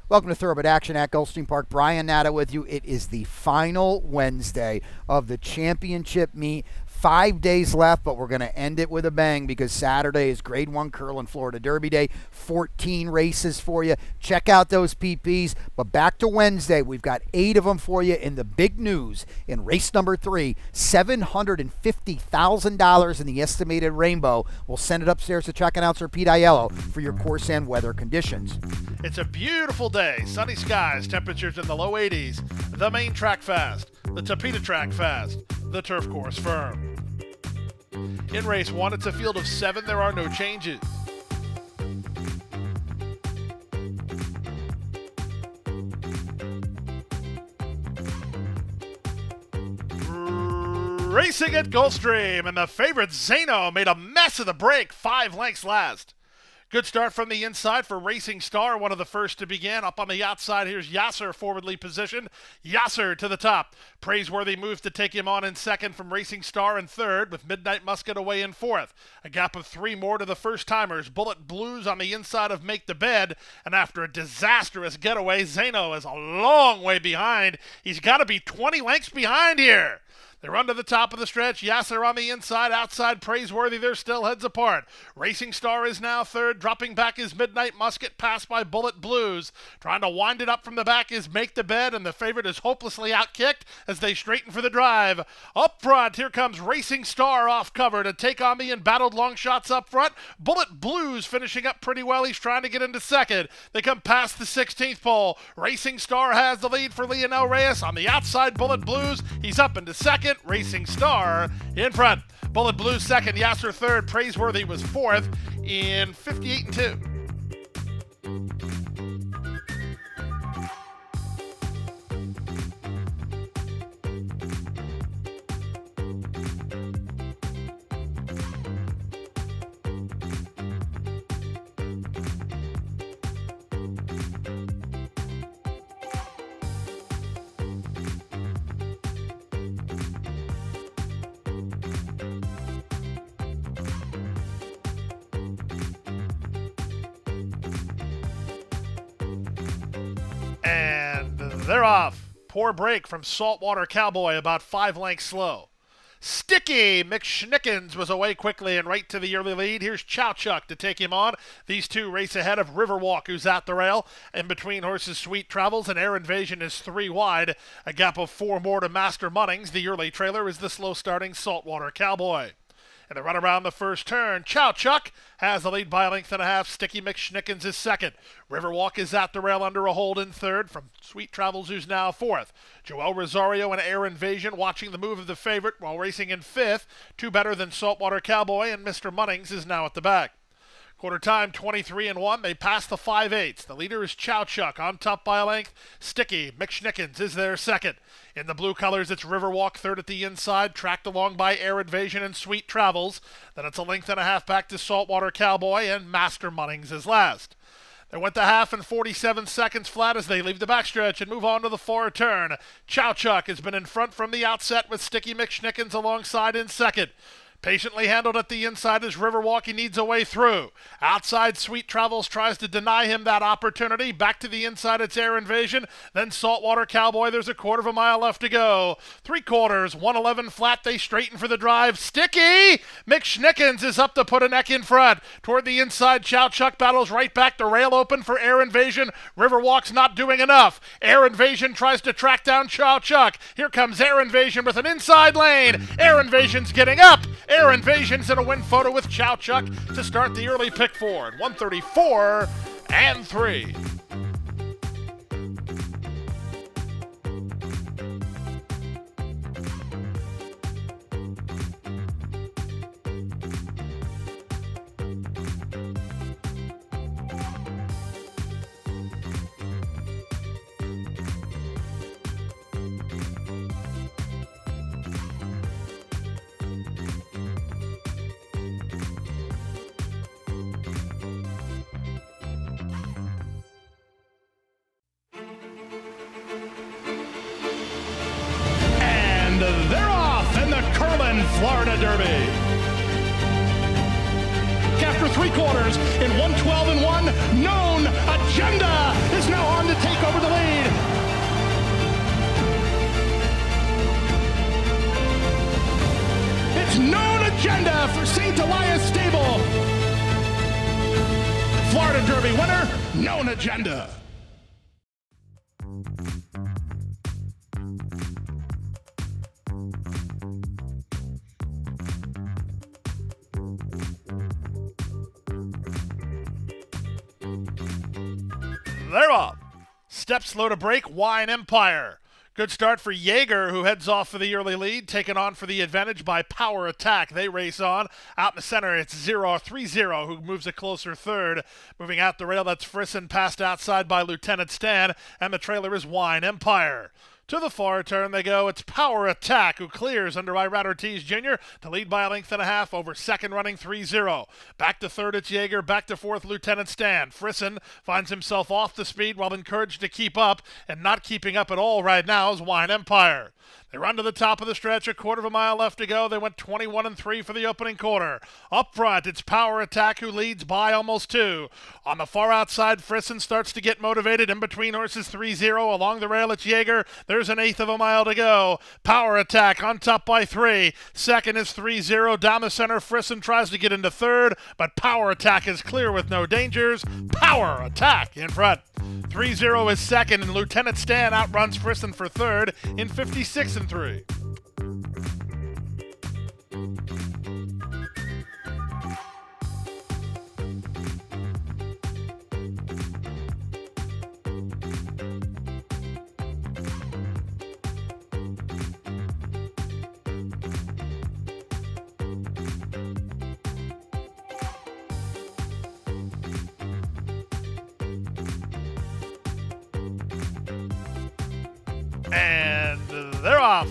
Welcome to Thoroughbred Action at Gulfstream Park. Brian Natta with you. It is the final Wednesday of the championship meet. 5 days left, but we're going to end it with a bang because Saturday is Grade 1 Curl and Florida Derby Day. 14 races for you. Check out those PPs. But back to Wednesday, we've got 8 of them for you in the big news. In race number 3, $750,000 in the estimated rainbow. We'll send it upstairs to track announcer Pete Aiello for your course and weather conditions. It's a beautiful day, sunny skies, temperatures in the low 80s. The main track fast, the Tapeta track fast, the turf course firm. In race 1, it's a field of 7. There are no changes. Racing at Gulfstream, and the favorite Zano made a mess of the break, 5 lengths last. Good start from the inside for Racing Star, one of the first to begin. Up on the outside, here's Yasser forwardly positioned. Yasser to the top. Praiseworthy move to take him on in second from Racing Star in third, with Midnight Musket away in fourth. A gap of 3 more to the first-timers. Bullet Blues on the inside of Make the Bed, and after a disastrous getaway, Zano is a long way behind. He's got to be 20 lengths behind here. They run to the top of the stretch. Yasser on the inside, outside Praiseworthy. They're still heads apart. Racing Star is now third. Dropping back is Midnight Musket, passed by Bullet Blues. Trying to wind it up from the back is Make the Bed, and the favorite is hopelessly outkicked as they straighten for the drive. Up front, here comes Racing Star off cover to take on the embattled long shots up front. Bullet Blues finishing up pretty well. He's trying to get into second. They come past the 16th pole. Racing Star has the lead for Leonel Reyes. On the outside, Bullet Blues. He's up into second. Racing Star in front. Bullet Blues second, Yasser third, Praiseworthy was fourth in 58-2. And they're off. Poor break from Saltwater Cowboy, about 5 lengths slow. Sticky McSchnickens was away quickly and right to the early lead. Here's Chow Chuck to take him on. These two race ahead of Riverwalk, who's at the rail. In between horses, Sweet Travels and Air Invasion is 3 wide. A gap of 4 more to Master Munnings. The early trailer is the slow-starting Saltwater Cowboy. And they run around the first turn. Chow Chuck has the lead by a length and a half. Sticky McSchnickens is second. Riverwalk is at the rail under a hold in third from Sweet Travels, who's now fourth. Joel Rosario and Air Invasion watching the move of the favorite while racing in fifth. 2 better than Saltwater Cowboy, and Mr. Munnings is now at the back. Quarter time, 23-1. They pass the 5/8. The leader is Chow Chuck on top by a length. Sticky McSchnickens is their second. In the blue colors, it's Riverwalk third at the inside, tracked along by Air Invasion and Sweet Travels. Then it's a length and a half back to Saltwater Cowboy, and Master Munnings is last. They went the half in 47 seconds flat as they leave the backstretch and move on to the far turn. Chow Chuck has been in front from the outset with Sticky McSchnickens alongside in second. Patiently handled at the inside as Riverwalk. He needs a way through. Outside, Sweet Travels tries to deny him that opportunity. Back to the inside, it's Air Invasion. Then Saltwater Cowboy. There's a quarter of a mile left to go. 3/4, 111 flat. They straighten for the drive. Sticky McSchnickens is up to put a neck in front. Toward the inside, Chow Chuck battles right back. The rail open for Air Invasion. Riverwalk's not doing enough. Air Invasion tries to track down Chow Chuck. Here comes Air Invasion with an inside lane. Air Invasion's getting up. Air Invasion's in a win photo with Chow Chuck to start the early pick four at 134-3. Florida Derby. After 3 quarters in 1:12-1, Known Agenda is now on to take over the lead. It's Known Agenda for St. Elias Stable. Florida Derby winner, Known Agenda. They're off. Step slow to break, Wine Empire. Good start for Jaeger, who heads off for the early lead, taken on for the advantage by Power Attack. They race on. Out in the center, it's 0-3-0, who moves a closer third. Moving out the rail, that's Frisson, passed outside by Lieutenant Stan, and the trailer is Wine Empire. To the far turn they go. It's Power Attack, who clears under Irad Ortiz Jr. to lead by a length and a half over second running 3-0. Back to third, it's Jaeger. Back to fourth, Lieutenant Stan. Frisson finds himself off the speed while encouraged to keep up, and not keeping up at all right now is Wine Empire. They run to the top of the stretch, a quarter of a mile left to go. They went 21-3 for the opening quarter. Up front, it's Power Attack, who leads by almost 2. On the far outside, Frisson starts to get motivated. In between horses, 3-0. Along the rail, it's Jaeger. There's an eighth of a mile to go. Power Attack on top by 3. Second is 3-0. Down the center, Frisson tries to get into third, but Power Attack is clear with no dangers. Power Attack in front. 3-0 is second, and Lieutenant Stan outruns Frisson for third in 56-3. And they're off.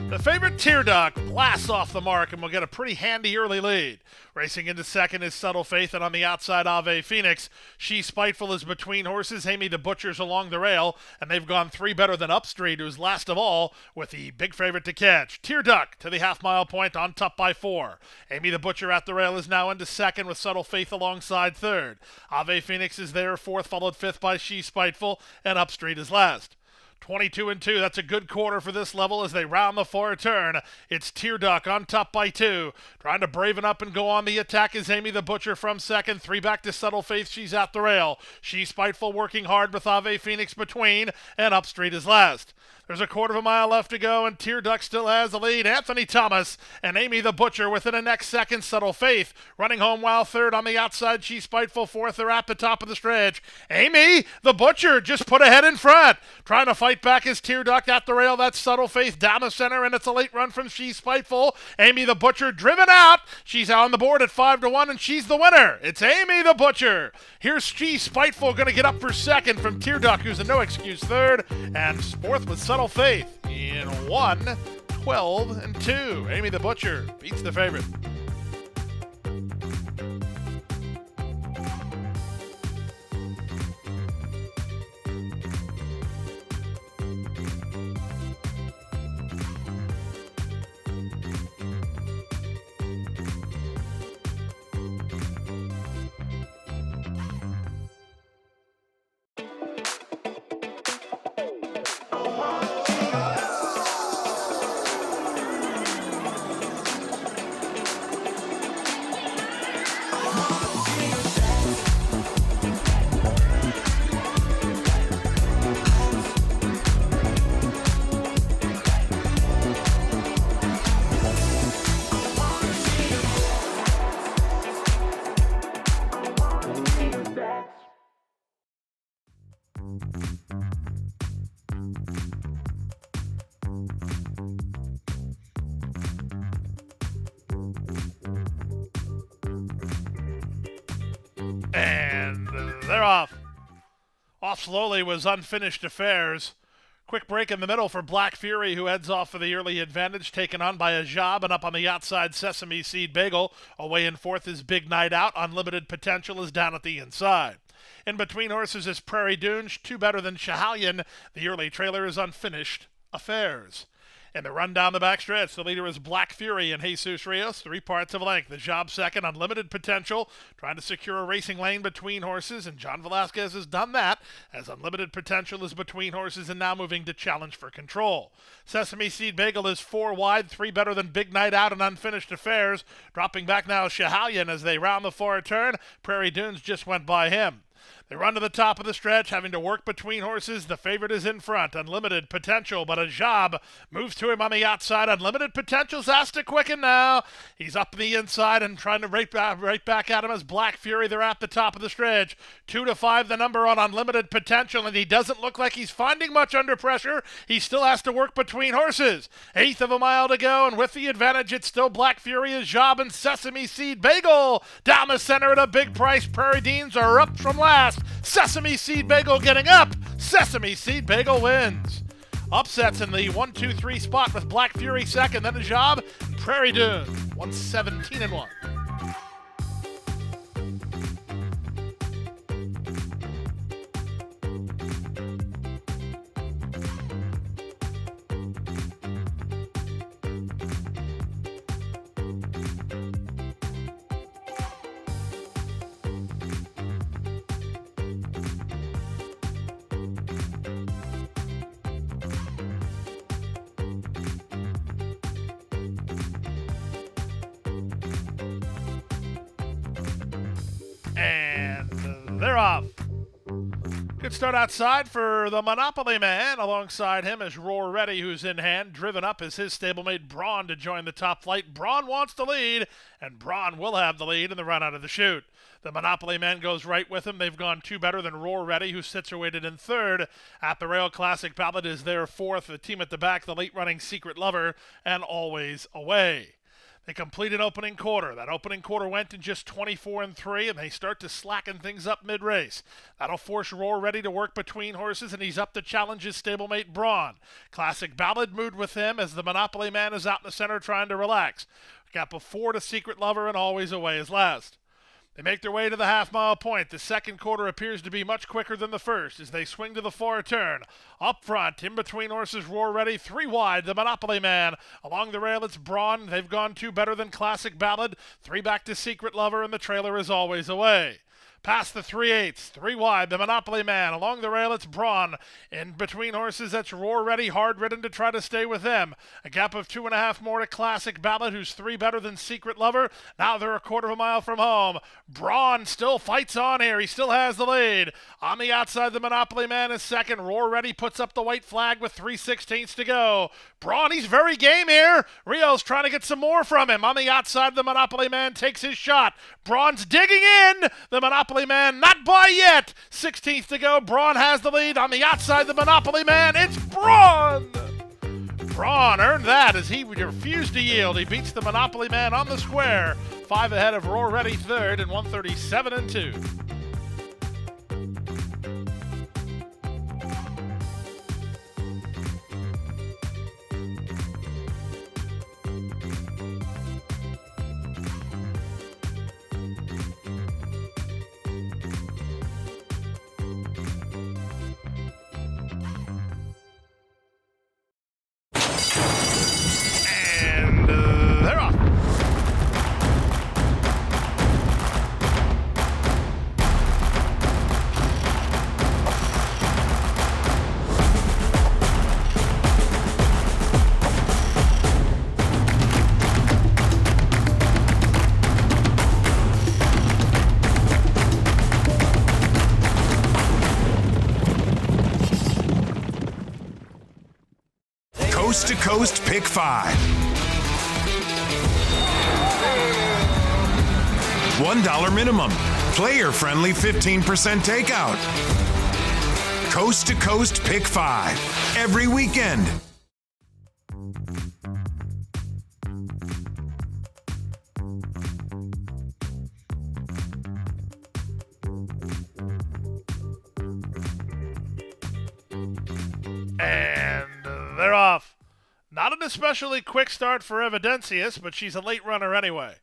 The favorite Tear Duck blasts off the mark and will get a pretty handy early lead. Racing into second is Subtle Faith, and on the outside, Ave Phoenix. She Spiteful is between horses. Amy the Butcher's along the rail, and they've gone 3 better than Upstreet, who's last of all, with the big favorite to catch. Tear Duck to the half-mile point on top by 4. Amy the Butcher at the rail is now into second, with Subtle Faith alongside third. Ave Phoenix is there, fourth, followed fifth by She Spiteful, and Upstreet is last. 22-2, that's a good quarter for this level as they round the far turn. It's Tear Duck on top by 2. Trying to braven up and go on the attack is Amy the Butcher from second. 3 back to Subtle Faith, she's at the rail. She Spiteful working hard with Ave Phoenix between, and Upstreet is last. There's a quarter of a mile left to go, and Tear Duck still has the lead. Anthony Thomas and Amy the Butcher within a next second. Subtle Faith running home while third. On the outside, She Spiteful fourth. They're at the top of the stretch. Amy the Butcher just put ahead in front. Trying to fight back is Tear Duck at the rail. That's Subtle Faith down the center, and it's a late run from She Spiteful. Amy the Butcher driven out. She's on the board at 5-1, and she's the winner. It's Amy the Butcher. Here's She Spiteful going to get up for second from Tear Duck, who's a no-excuse third, and fourth with Subtle Faith in 1-12-2. Amy the Butcher beats the favorite. And they're off. Off slowly was Unfinished Affairs. Quick break in the middle for Black Fury, who heads off for the early advantage, taken on by Ajab, and up on the outside, Sesame Seed Bagel. Away in fourth is Big Night Out. Unlimited Potential is down at the inside. In between horses is Prairie Dunes, 2 better than Shahalian. The early trailer is Unfinished Affairs. And the run down the backstretch, the leader is Black Fury and Jesus Rios, 3 parts of length. The job second, Unlimited Potential, trying to secure a racing lane between horses, and John Velasquez has done that, as Unlimited Potential is between horses and now moving to challenge for control. Sesame Seed Bagel is 4 wide, 3 better than Big Night Out and Unfinished Affairs. Dropping back now Shahalian as they round the far turn. Prairie Dunes just went by him. They run to the top of the stretch, having to work between horses. The favorite is in front, Unlimited Potential, but a job moves to him on the outside. Unlimited Potential's asked to quicken now. He's up the inside and trying to right back at him as Black Fury. They're at the top of the stretch. 2-5 the number on Unlimited Potential, and he doesn't look like he's finding much under pressure. He still has to work between horses. 1/8 of a mile to go, and with the advantage, it's still Black Fury, his job, and Sesame Seed Bagel down the center at a big price. Prairie Deans are up from last. Sesame Seed Bagel getting up. Sesame Seed Bagel wins. Upsets in the 1-2-3 spot with Black Fury second, then a job. Prairie Dunes 117-1. And they're off. Good start outside for the Monopoly Man. Alongside him is Roar Ready, who's in hand. Driven up is his stablemate Braun to join the top flight. Braun wants the lead, and Braun will have the lead in the run out of the chute. The Monopoly Man goes right with him. They've gone 2 better than Roar Ready, who's situated in third. At the Rail Classic Ballot is their fourth. The team at the back, the late running Secret Lover, and Always Away. They complete an opening quarter. That opening quarter went in just 24-3, and they start to slacken things up mid-race. That'll force Roar Ready to work between horses, and he's up to challenge his stablemate Braun. Classic Ballad mood with him as the Monopoly Man is out in the center trying to relax. Gap of 4 to Secret Lover, and Always Away is last. They make their way to the half-mile point. The second quarter appears to be much quicker than the first as they swing to the far turn. Up front, in between horses, Roar Ready, 3 wide, the Monopoly Man. Along the rail, it's Braun. They've gone 2 better than Classic Ballad. 3 back to Secret Lover, and the trailer is Always Away. Past the 3/8, 3 wide, the Monopoly Man. Along the rail, it's Braun. In between horses, that's Roar Ready, hard ridden to try to stay with them. A gap of 2.5 more to Classic Ballad, who's 3 better than Secret Lover. Now they're a 1/4 mile from home. Braun still fights on here. He still has the lead. On the outside, the Monopoly Man is second. Roar Ready puts up the white flag with 3/16 to go. Braun, he's very game here. Rio's trying to get some more from him. On the outside, the Monopoly Man takes his shot. Braun's digging in. The Monopoly Man not by yet. 16th to go. Braun has the lead. On the outside, the Monopoly Man, it's Braun. Braun earned that as he refused to yield. He beats the Monopoly Man on the square. 5 ahead of Roar Ready third in 137-2. They're off. Coast to Coast Pick 5. $1 minimum. Player-friendly 15% takeout. Coast to Coast Pick 5. Every weekend. And they're off. Not an especially quick start for Evidencius, but she's a late runner anyway.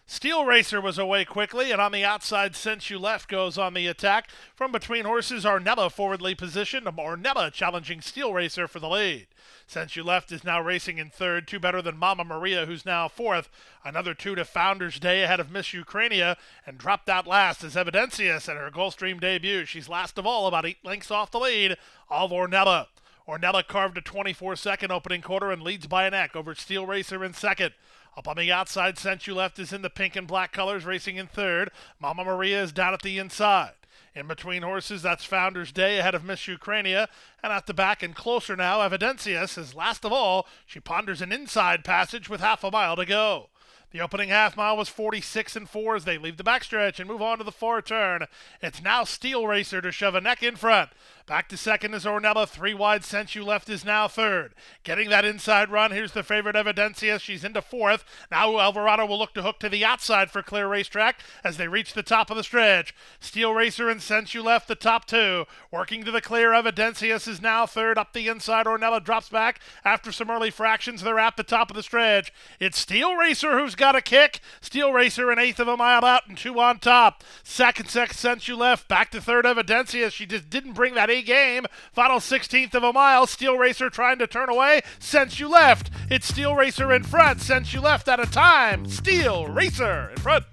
Steel Racer was away quickly, and on the outside, Since You Left goes on the attack. From between horses, Arnella forwardly positioned. Arnella challenging Steel Racer for the lead. Since You Left is now racing in third, 2 better than Mama Maria, who's now fourth. Another 2 to Founders Day ahead of Miss Ukrainia, and dropped out last is Evidencias at her Gulfstream debut. She's last of all, about 8 lengths off the lead of Ornella. Ornella carved a 24-second opening quarter and leads by a neck over Steel Racer in second. Up on the outside, Since You Left is in the pink and black colors, racing in third. Mama Maria is down at the inside. In between horses, that's Founders Day ahead of Miss Ukrainia. And at the back and closer now, Evidencias is last of all. She ponders an inside passage with half a mile to go. The opening half mile was 46 and 4 as they leave the backstretch and move on to the far turn. It's now Steel Racer to shove a neck in front. Back to second is Ornella. 3 wide, Since You Left is now third. Getting that inside run, here's the favorite Evidencia. She's into fourth. Now Alvarado will look to hook to the outside for clear racetrack as they reach the top of the stretch. Steel Racer and Since You Left, the top 2. Working to the clear, Evidencias is now third. Up the inside, Ornella drops back. After some early fractions, they're at the top of the stretch. It's Steel Racer who's got a kick. Steel Racer an eighth of a mile out and 2 on top. Second, Since You Left. Back to third, Evidencias. She just didn't bring that game. Final 16th of a mile. Steel Racer trying to turn away. Since You Left. It's Steel Racer in front. Since You Left at a time. Steel Racer in front.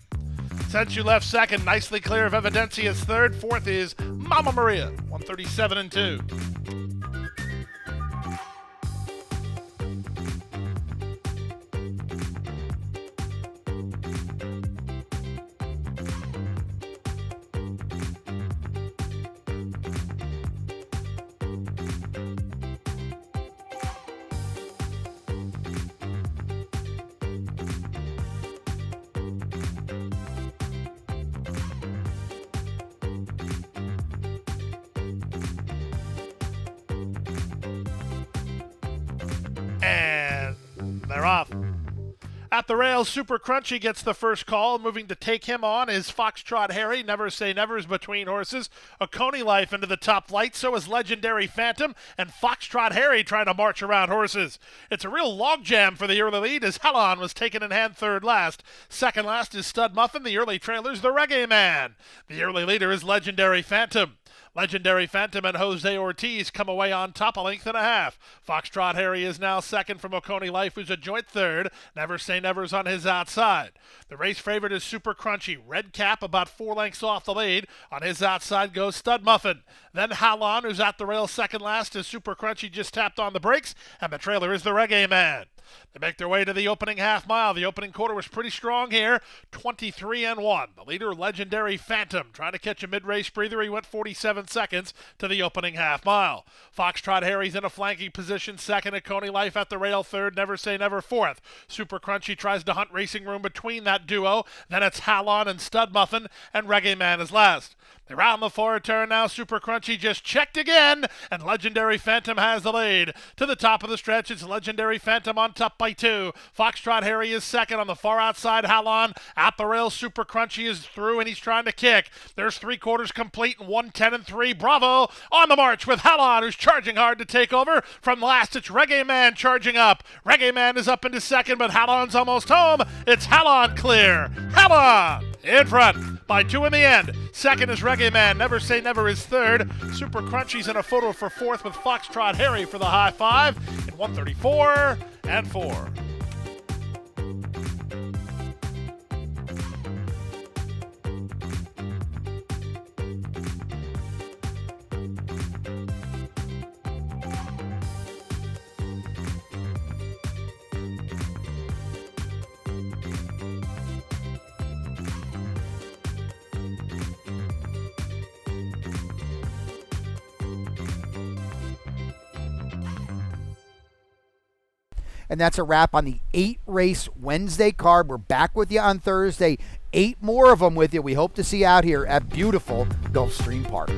Since You Left second. Nicely clear of Evidencia's third. Fourth is Mama Maria. 137 and 2. And they're off. At the rails, Super Crunchy gets the first call. Moving to take him on is Foxtrot Harry. Never Say Never is between horses. A Coney Life into the top flight. So is Legendary Phantom. And Foxtrot Harry trying to march around horses. It's a real logjam for the early lead as Hellon was taken in hand third last. Second last is Stud Muffin. The early trailer's the Reggae Man. The early leader is Legendary Phantom. Legendary Phantom and Jose Ortiz come away on top, a length and a half. Foxtrot Harry is now second from Oconee Life, who's a joint third. Never Say Never's on his outside. The race favorite is Super Crunchy. Red Cap about 4 lengths off the lead. On his outside goes Stud Muffin. Then Hallon, who's at the rail second last, as Super Crunchy just tapped on the brakes. And the trailer is the Reggae Man. They make their way to the opening half mile. The opening quarter was pretty strong here, 23 and 1. The leader, Legendary Phantom, trying to catch a mid-race breather. He went 47 seconds to the opening half mile. Foxtrot Harry's in a flanking position, second. At Coney Life at the rail, third. Never Say Never, fourth. Super Crunchy tries to hunt racing room between that duo. Then it's Hallon and Stud Muffin, and Reggae Man is last. They round the forward turn now. Super Crunchy just checked again, and Legendary Phantom has the lead. To the top of the stretch, it's Legendary Phantom on top by 2. Foxtrot Harry is second. On the far outside, Hallon. At the rail, Super Crunchy is through, and he's trying to kick. There's 3/4 complete, and 1:10 and 3. Bravo! On the march with Hallon, who's charging hard to take over. From last, it's Reggae Man charging up. Reggae Man is up into second, but Hallon's almost home. It's Hallon clear. Hallon in front by 2 in the end. Second is Reggae Man. Never Say Never is third. Super Crunchy's in a photo for fourth with Foxtrot Harry for the high five in 134 and 4. And that's a wrap on the 8-race Wednesday card. We're back with you on Thursday. 8 more of them with you. We hope to see you out here at beautiful Gulfstream Park.